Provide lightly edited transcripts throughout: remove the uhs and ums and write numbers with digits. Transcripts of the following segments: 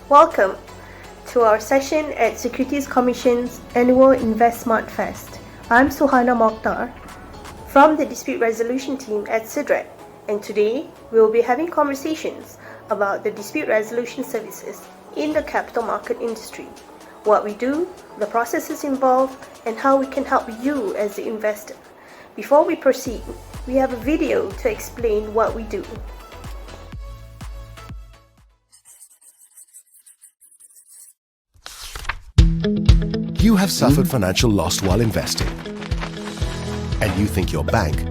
Welcome to our session at Securities Commission's annual InvestSmart Fest. I'm Suhana Mokhtar from the Dispute Resolution team at SIDREC, and today we will be having conversations about the dispute resolution services in the capital market industry, what we do, the processes involved, and how we can help you as the investor. Before we proceed, we have a video to explain what we do. You have suffered financial loss while investing, and you think your bank,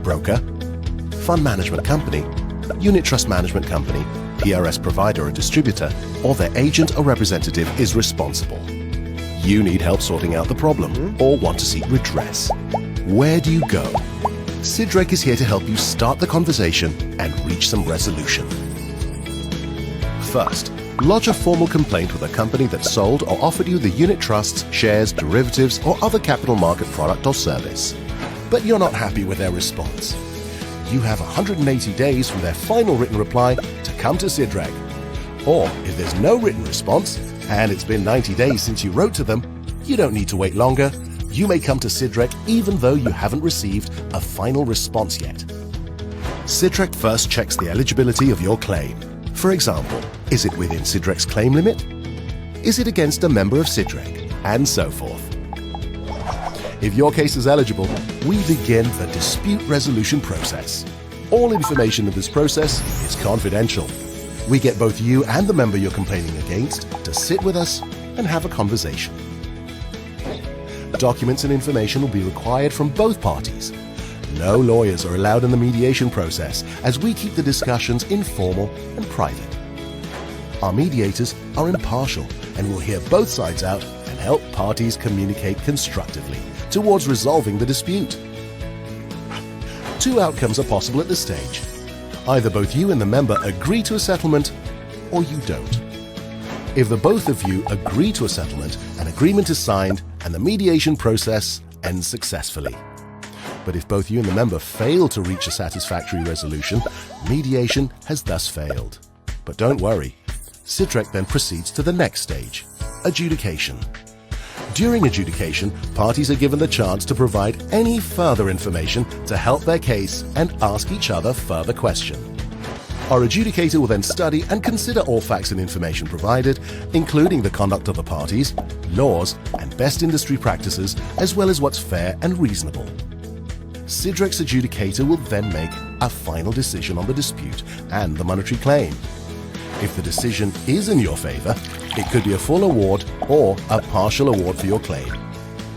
broker, fund management company, unit trust management company, PRS provider or distributor, or their agent or representative is responsible. You need help sorting out the problem or want to seek redress. Where do you go? SIDREC is here to help you start the conversation and reach some resolution. First, lodge a formal complaint with a company that sold or offered you the unit trusts, shares, derivatives, or other capital market product or service. But you're not happy with their response. You have 180 days from their final written reply to come to SIDREC. Or if there's no written response, and it's been 90 days since you wrote to them, you don't need to wait longer. You may come to SIDREC even though you haven't received a final response yet. SIDREC first checks the eligibility of your claim. For example, is it within SIDREC's claim limit? Is it against a member of SIDREC? And so forth. If your case is eligible, we begin the dispute resolution process. All information in this process is confidential. We get both you and the member you're complaining against to sit with us and have a conversation. Documents and information will be required from both parties. No lawyers are allowed in the mediation process, as we keep the discussions informal and private. Our mediators are impartial and will hear both sides out and help parties communicate constructively towards resolving the dispute. Two outcomes are possible at this stage. Either both you and the member agree to a settlement, or you don't. If the both of you agree to a settlement, an agreement is signed and the mediation process ends successfully. But if both you and the member fail to reach a satisfactory resolution, mediation has thus failed. But don't worry, SIDREC then proceeds to the next stage, adjudication. During adjudication, parties are given the chance to provide any further information to help their case and ask each other further questions. Our adjudicator will then study and consider all facts and information provided, including the conduct of the parties, laws, and best industry practices, as well as what's fair and reasonable. SIDREC's adjudicator will then make a final decision on the dispute and the monetary claim. If the decision is in your favor, it could be a full award or a partial award for your claim.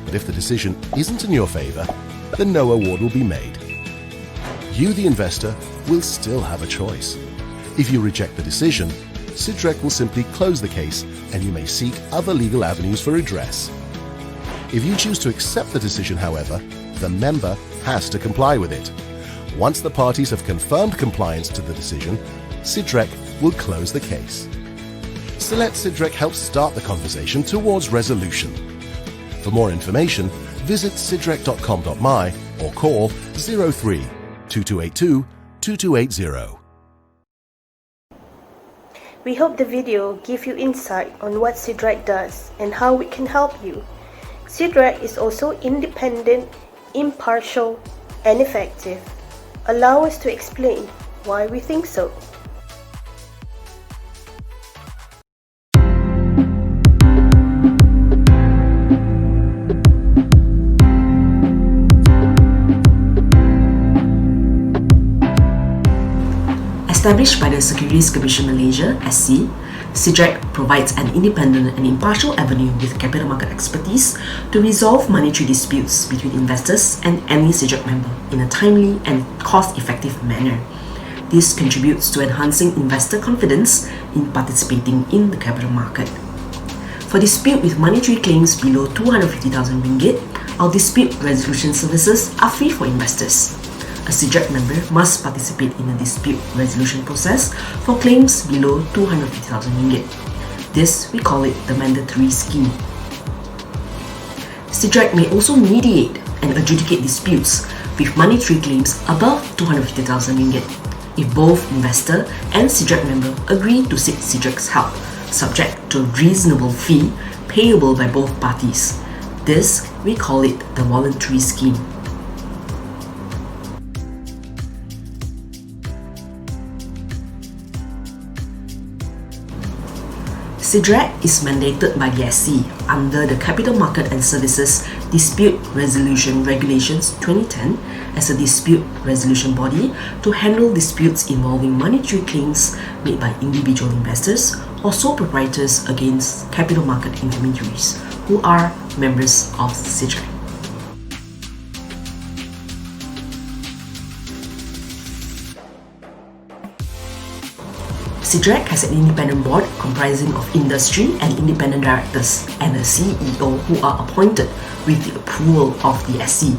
But if the decision isn't in your favor, then no award will be made. You, the investor, will still have a choice. If you reject the decision, SIDREC will simply close the case and you may seek other legal avenues for redress. If you choose to accept the decision, however, the member has to comply with it. Once the parties have confirmed compliance to the decision, SIDREC will close the case. So let SIDREC help start the conversation towards resolution. For more information, visit sidrec.com.my or call 03 2282 2280. We hope the video gave you insight on what SIDREC does and how we can help you. SIDREC is also independent, impartial, and effective. Allow us to explain why we think so. Established by the Securities Commission Malaysia, SC, SIDREC provides an independent and impartial avenue with capital market expertise to resolve monetary disputes between investors and any SIDREC member in a timely and cost-effective manner. This contributes to enhancing investor confidence in participating in the capital market. For dispute with monetary claims below 250,000 ringgit, our dispute resolution services are free for investors. A SIDREC member must participate in a dispute resolution process for claims below 250,000 ringgit. This, we call it the mandatory scheme. SIDREC may also mediate and adjudicate disputes with monetary claims above 250,000 ringgit if both investor and SIDREC member agree to seek SIDREC's help subject to a reasonable fee payable by both parties. This, we call it the voluntary scheme. SIDREC is mandated by the SC under the Capital Market and Services Dispute Resolution Regulations 2010 as a dispute resolution body to handle disputes involving monetary claims made by individual investors or sole proprietors against capital market intermediaries who are members of SIDREC. SIDREC has an independent board comprising of industry and independent directors and a CEO who are appointed with the approval of the SC,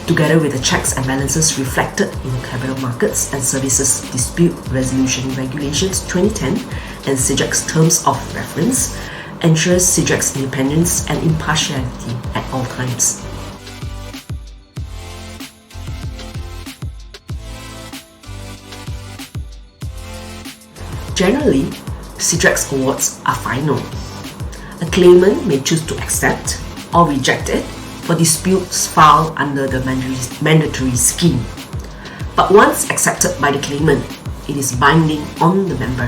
together with the checks and balances reflected in the Capital Markets and Services Dispute Resolution Regulations 2010 and SIDREC's terms of reference, ensures SIDREC's independence and impartiality at all times. Generally, SIDREC's awards are final. A claimant may choose to accept or reject it for disputes filed under the mandatory scheme. But once accepted by the claimant, it is binding on the member.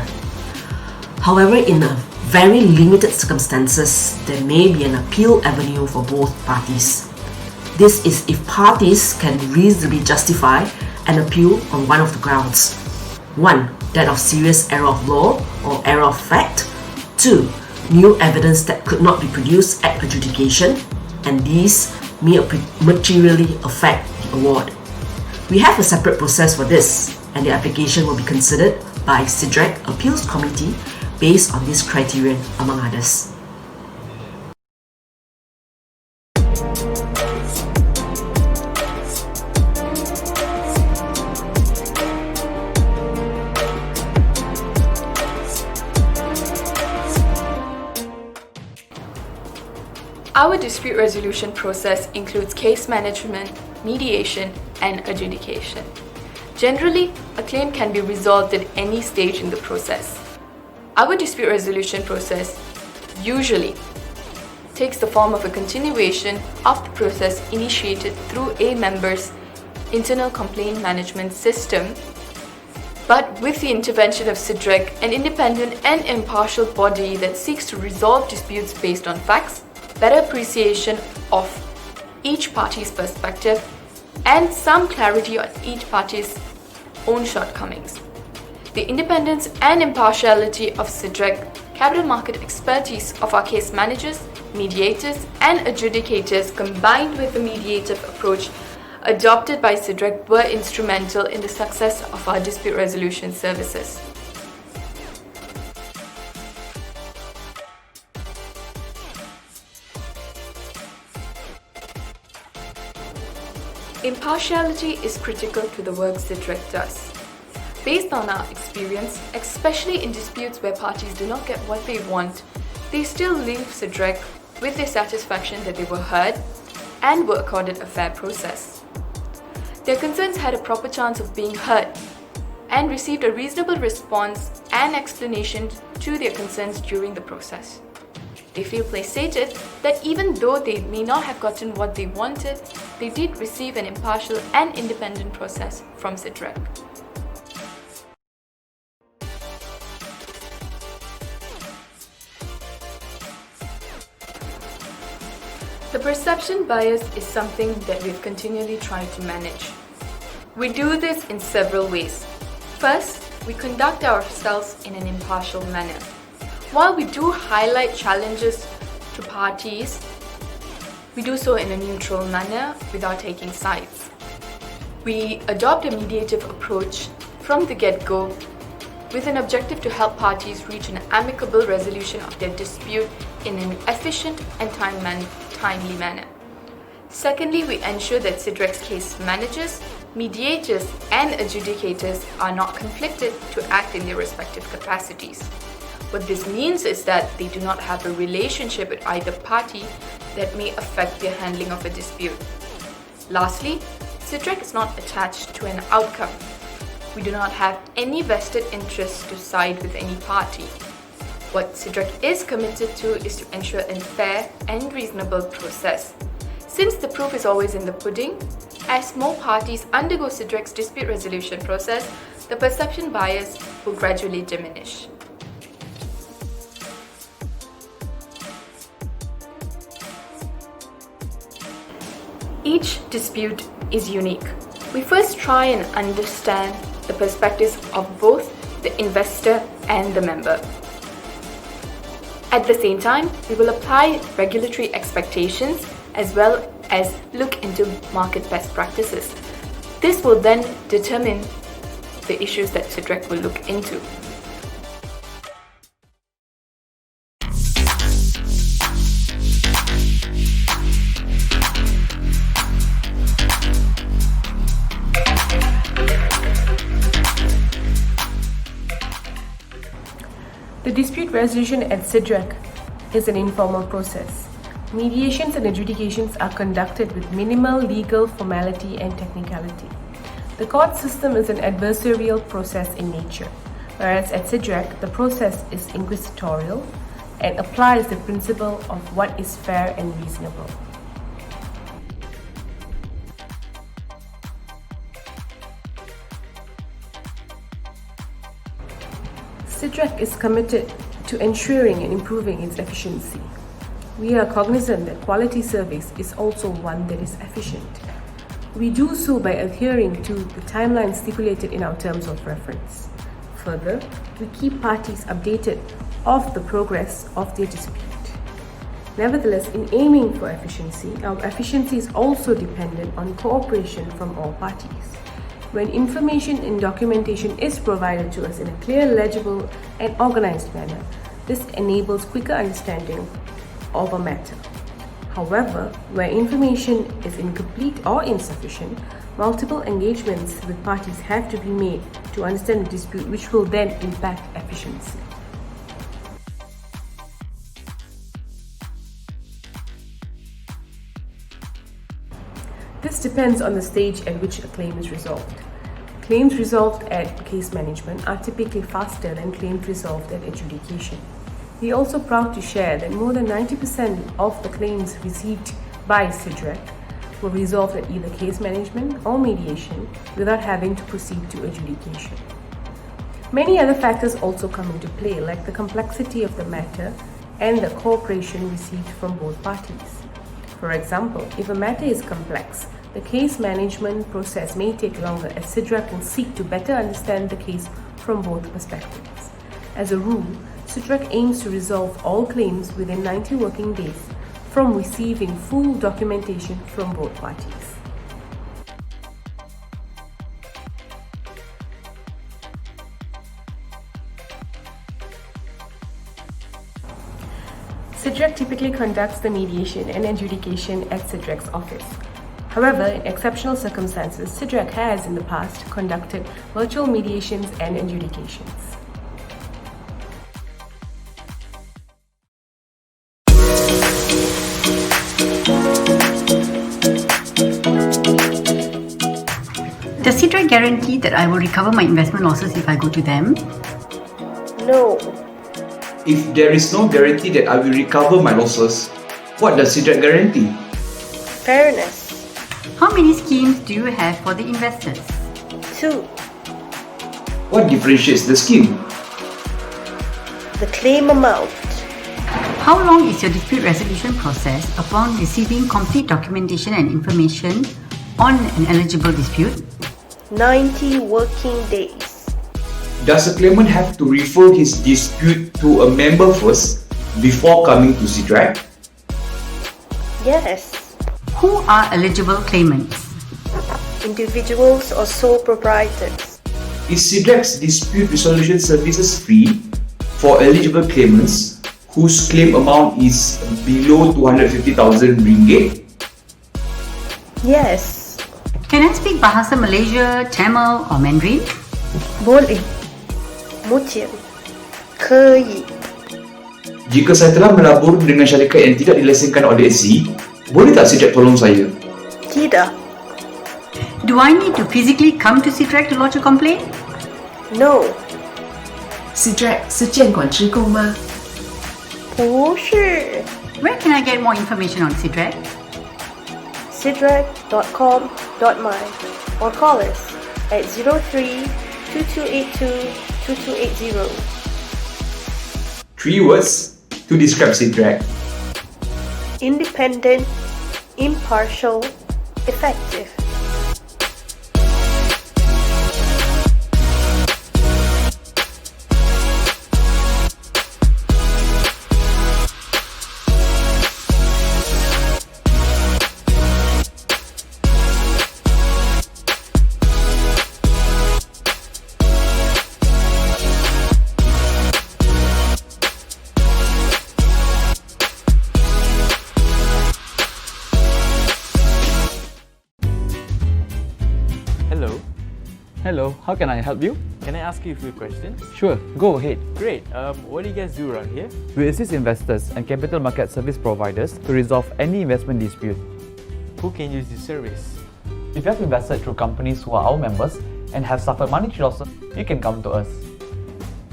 However, in a very limited circumstances, there may be an appeal avenue for both parties. This is if parties can reasonably justify an appeal on one of the grounds. 1. That of serious error of law or error of fact. 2. New evidence that could not be produced at adjudication, and these may materially affect the award. We have a separate process for this, and the application will be considered by SIDREC Appeals Committee based on this criterion, among others. Our dispute resolution process includes case management, mediation, and adjudication. Generally, a claim can be resolved at any stage in the process. Our dispute resolution process usually takes the form of a continuation of the process initiated through a member's internal complaint management system, but with the intervention of SIDREC, an independent and impartial body that seeks to resolve disputes based on facts, better appreciation of each party's perspective, and some clarity on each party's own shortcomings. The independence and impartiality of SIDREC, capital market expertise of our case managers, mediators, and adjudicators, combined with the mediative approach adopted by SIDREC, were instrumental in the success of our dispute resolution services. Impartiality is critical to the work SIDREC does. Based on our experience, especially in disputes where parties do not get what they want, they still leave SIDREC with the satisfaction that they were heard and were accorded a fair process. Their concerns had a proper chance of being heard and received a reasonable response and explanation to their concerns during the process. They feel placated that even though they may not have gotten what they wanted, they did receive an impartial and independent process from SIDREC. The perception bias is something that we've continually tried to manage. We do this in several ways. First, we conduct ourselves in an impartial manner. While we do highlight challenges to parties, we do so in a neutral manner without taking sides. We adopt a mediative approach from the get-go with an objective to help parties reach an amicable resolution of their dispute in an efficient and timely manner. Secondly, we ensure that SIDREC's case managers, mediators, and adjudicators are not conflicted to act in their respective capacities. What this means is that they do not have a relationship with either party that may affect their handling of a dispute. Lastly, SIDREC is not attached to an outcome. We do not have any vested interest to side with any party. What SIDREC is committed to is to ensure a fair and reasonable process. Since the proof is always in the pudding, as more parties undergo SIDREC's dispute resolution process, the perception bias will gradually diminish. Each dispute is unique. We first try and understand the perspectives of both the investor and the member. At the same time, we will apply regulatory expectations as well as look into market best practices. This will then determine the issues that SIDREC will look into. The dispute resolution at SIDREC is an informal process. Mediations and adjudications are conducted with minimal legal formality and technicality. The court system is an adversarial process in nature, whereas at SIDREC, the process is inquisitorial and applies the principle of what is fair and reasonable. SIDREC is committed to ensuring and improving its efficiency. We are cognizant that quality service is also one that is efficient. We do so by adhering to the timeline stipulated in our terms of reference. Further, we keep parties updated of the progress of their dispute. Nevertheless, in aiming for efficiency, our efficiency is also dependent on cooperation from all parties. When information and documentation is provided to us in a clear, legible, and organized manner, this enables quicker understanding of a matter. However, where information is incomplete or insufficient, multiple engagements with parties have to be made to understand the dispute, which will then impact efficiency. This depends on the stage at which a claim is resolved. Claims resolved at case management are typically faster than claims resolved at adjudication. We are also proud to share that more than 90% of the claims received by SIDREC were resolved at either case management or mediation without having to proceed to adjudication. Many other factors also come into play, like the complexity of the matter and the cooperation received from both parties. For example, if a matter is complex, the case management process may take longer as SIDREC will seek to better understand the case from both perspectives. As a rule, SIDREC aims to resolve all claims within 90 working days from receiving full documentation from both parties. SIDREC typically conducts the mediation and adjudication at SIDREC's office. However, in exceptional circumstances, SIDREC has in the past conducted virtual mediations and adjudications. Does SIDREC guarantee that I will recover my investment losses if I go to them? No. If there is no guarantee that I will recover my losses, what does SIDREC guarantee? Fairness. How many schemes do you have for the investors? 2. What differentiates the scheme? The claim amount. How long is your dispute resolution process upon receiving complete documentation and information on an eligible dispute? 90 working days. Does a claimant have to refer his dispute to a member first before coming to SIDREC? Yes. Who are eligible claimants? Individuals or sole proprietors. Is SIDREC's dispute resolution services free for eligible claimants whose claim amount is below 250,000 ringgit? Yes. Can I speak Bahasa Malaysia, Tamil or Mandarin? Boleh. 目前可以. Jika saya telah melabur dengan syarikat yang tidak dilesenkan oleh SC, boleh tak SIDREC tolong saya? Tidak. Do I need to physically come to SIDREC to lodge a complaint? No. SIDREC 是监管机构吗？ Oh shit! Where can I get more information on SIDREC? SIDREC.com.my or call us at 03-2282-2280. 3 words to describe SIDREC. Independent, impartial, effective. Hello, how can I help you? Can I ask you a few questions? Sure, go ahead. Great. What do you guys do around here? We assist investors and capital market service providers to resolve any investment dispute. Who can use this service? If you have invested through companies who are our members and have suffered monetary losses, you can come to us.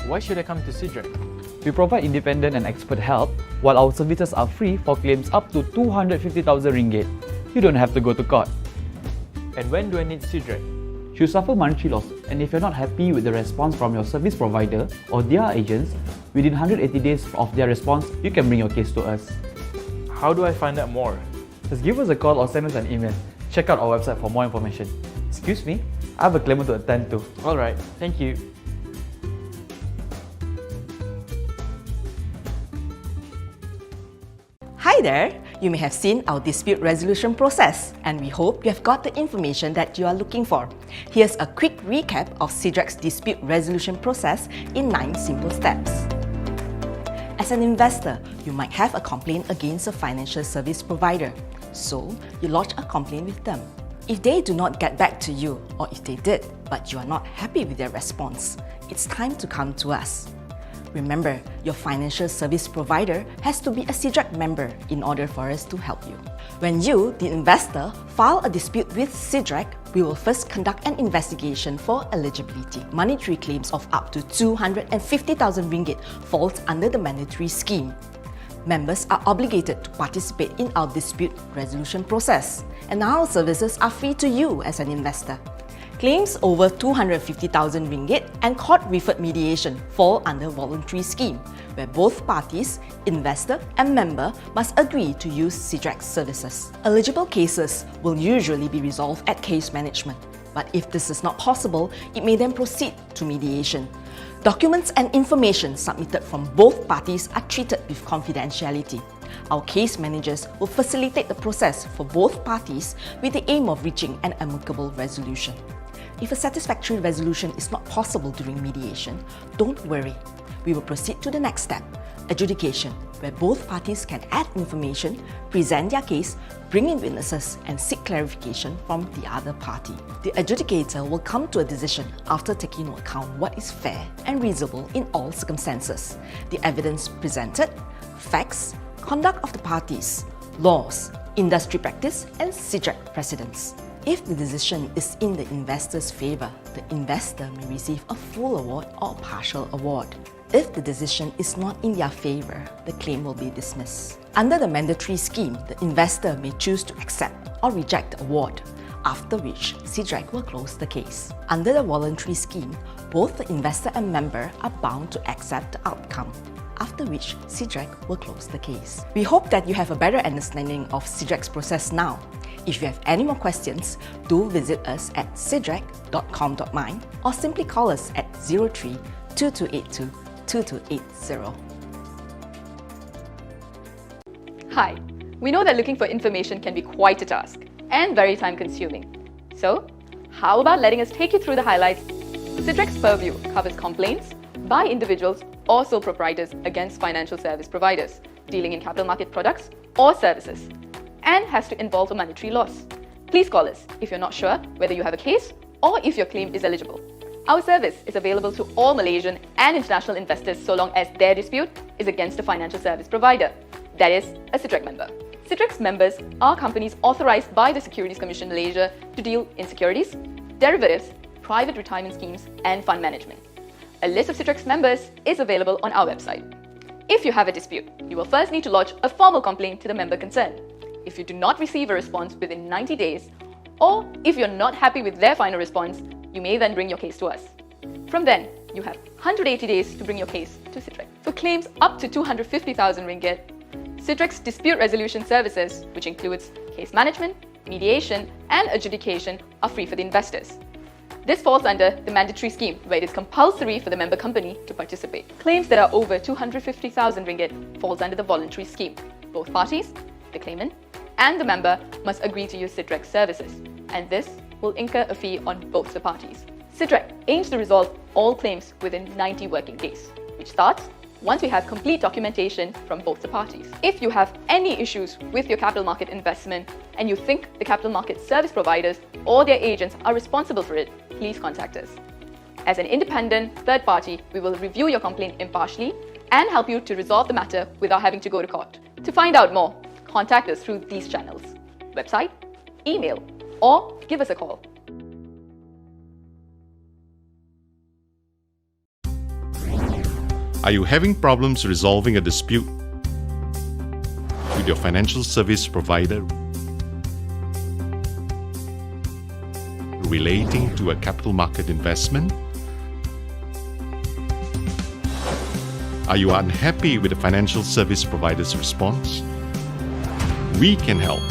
Why should I come to SIDREC? We provide independent and expert help, while our services are free for claims up to 250,000 ringgit. You don't have to go to court. And when do I need SIDREC? You suffer monetary losses, and if you're not happy with the response from your service provider or their agents, within 180 days of their response, you can bring your case to us. How do I find out more? Just give us a call or send us an email. Check out our website for more information. Excuse me, I have a claimant to attend to. Alright, thank you. Hi there! You may have seen our dispute resolution process, and we hope you have got the information that you are looking for. Here's a quick recap of SIDREC's dispute resolution process in 9 simple steps. As an investor, you might have a complaint against a financial service provider, so you lodge a complaint with them. If they do not get back to you, or if they did, but you are not happy with their response, it's time to come to us. Remember, your financial service provider has to be a SIDREC member in order for us to help you. When you, the investor, file a dispute with SIDREC, we will first conduct an investigation for eligibility. Monetary claims of up to 250,000 ringgit falls under the mandatory scheme. Members are obligated to participate in our dispute resolution process, and our services are free to you as an investor. Claims over 250,000 ringgit and court-referred mediation fall under voluntary scheme, where both parties, investor and member, must agree to use SIDREC services. Eligible cases will usually be resolved at case management, but if this is not possible, it may then proceed to mediation. Documents and information submitted from both parties are treated with confidentiality. Our case managers will facilitate the process for both parties with the aim of reaching an amicable resolution. If a satisfactory resolution is not possible during mediation, don't worry. We will proceed to the next step, adjudication, where both parties can add information, present their case, bring in witnesses, and seek clarification from the other party. The adjudicator will come to a decision after taking into account what is fair and reasonable in all circumstances, the evidence presented, facts, conduct of the parties, laws, industry practice, and SIDREC precedents. If the decision is in the investor's favour, the investor may receive a full award or a partial award. If the decision is not in their favour, the claim will be dismissed. Under the mandatory scheme, the investor may choose to accept or reject the award, after which SIDREC will close the case. Under the voluntary scheme, both the investor and member are bound to accept the outcome, after which SIDREC will close the case. We hope that you have a better understanding of SIDREC's process now. If you have any more questions, do visit us at sidrec.com.my or simply call us at 03-2282-2280. Hi, we know that looking for information can be quite a task and very time-consuming. So, how about letting us take you through the highlights? SIDREC's purview covers complaints by individuals or sole proprietors against financial service providers dealing in capital market products or services, and has to involve a monetary loss. Please call us if you're not sure whether you have a case or if your claim is eligible. Our service is available to all Malaysian and international investors so long as their dispute is against a financial service provider, that is, a SIDREC member. SIDREC's members are companies authorised by the Securities Commission Malaysia to deal in securities, derivatives, private retirement schemes and fund management. A list of SIDREC's members is available on our website. If you have a dispute, you will first need to lodge a formal complaint to the member concerned. If you do not receive a response within 90 days, or if you're not happy with their final response, you may then bring your case to us. From then, you have 180 days to bring your case to SIDREC. For claims up to 250,000 ringgit, SIDREC's dispute resolution services, which includes case management, mediation, and adjudication, are free for the investors. This falls under the mandatory scheme, where it is compulsory for the member company to participate. Claims that are over 250,000 ringgit falls under the voluntary scheme. Both parties, the claimant and the member, must agree to use SIDREC services, and this will incur a fee on both the parties. SIDREC aims to resolve all claims within 90 working days, which starts once we have complete documentation from both the parties. If you have any issues with your capital market investment and you think the capital market service providers or their agents are responsible for it, please contact us. As an independent third party, we will review your complaint impartially and help you to resolve the matter without having to go to court. To find out more, contact us through these channels: website, email, or give us a call. Are you having problems resolving a dispute with your financial service provider relating to a capital market investment? Are you unhappy with the financial service provider's response? We can help.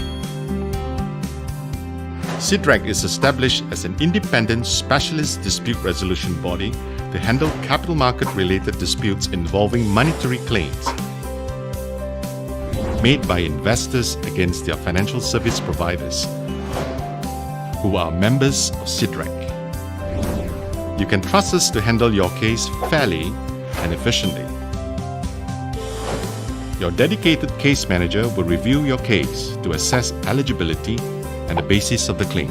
SIDREC is established as an independent specialist dispute resolution body to handle capital market-related disputes involving monetary claims made by investors against their financial service providers who are members of SIDREC. You can trust us to handle your case fairly and efficiently. Your dedicated case manager will review your case to assess eligibility and the basis of the claim.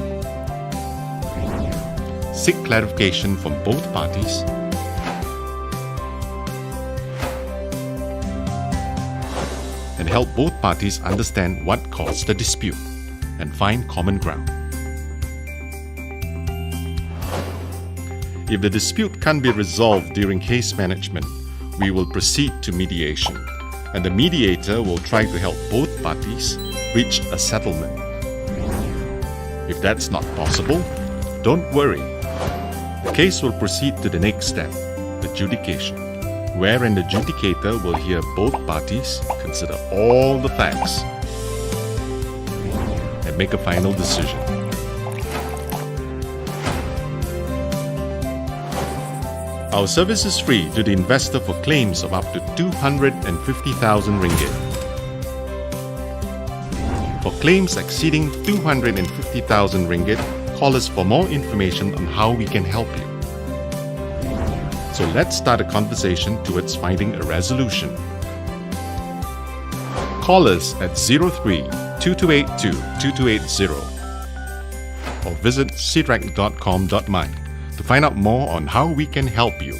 Seek clarification from both parties and help both parties understand what caused the dispute and find common ground. If the dispute can't be resolved during case management, we will proceed to mediation, and the mediator will try to help both parties reach a settlement. If that's not possible, don't worry. The case will proceed to the next step, adjudication, where an adjudicator will hear both parties, consider all the facts, and make a final decision. Our service is free to the investor for claims of up to 250,000 ringgit. For claims exceeding 250,000 ringgit, call us for more information on how we can help you. So let's start a conversation towards finding a resolution. Call us at 03-2282-2280 or visit sidrec.com.my to find out more on how we can help you.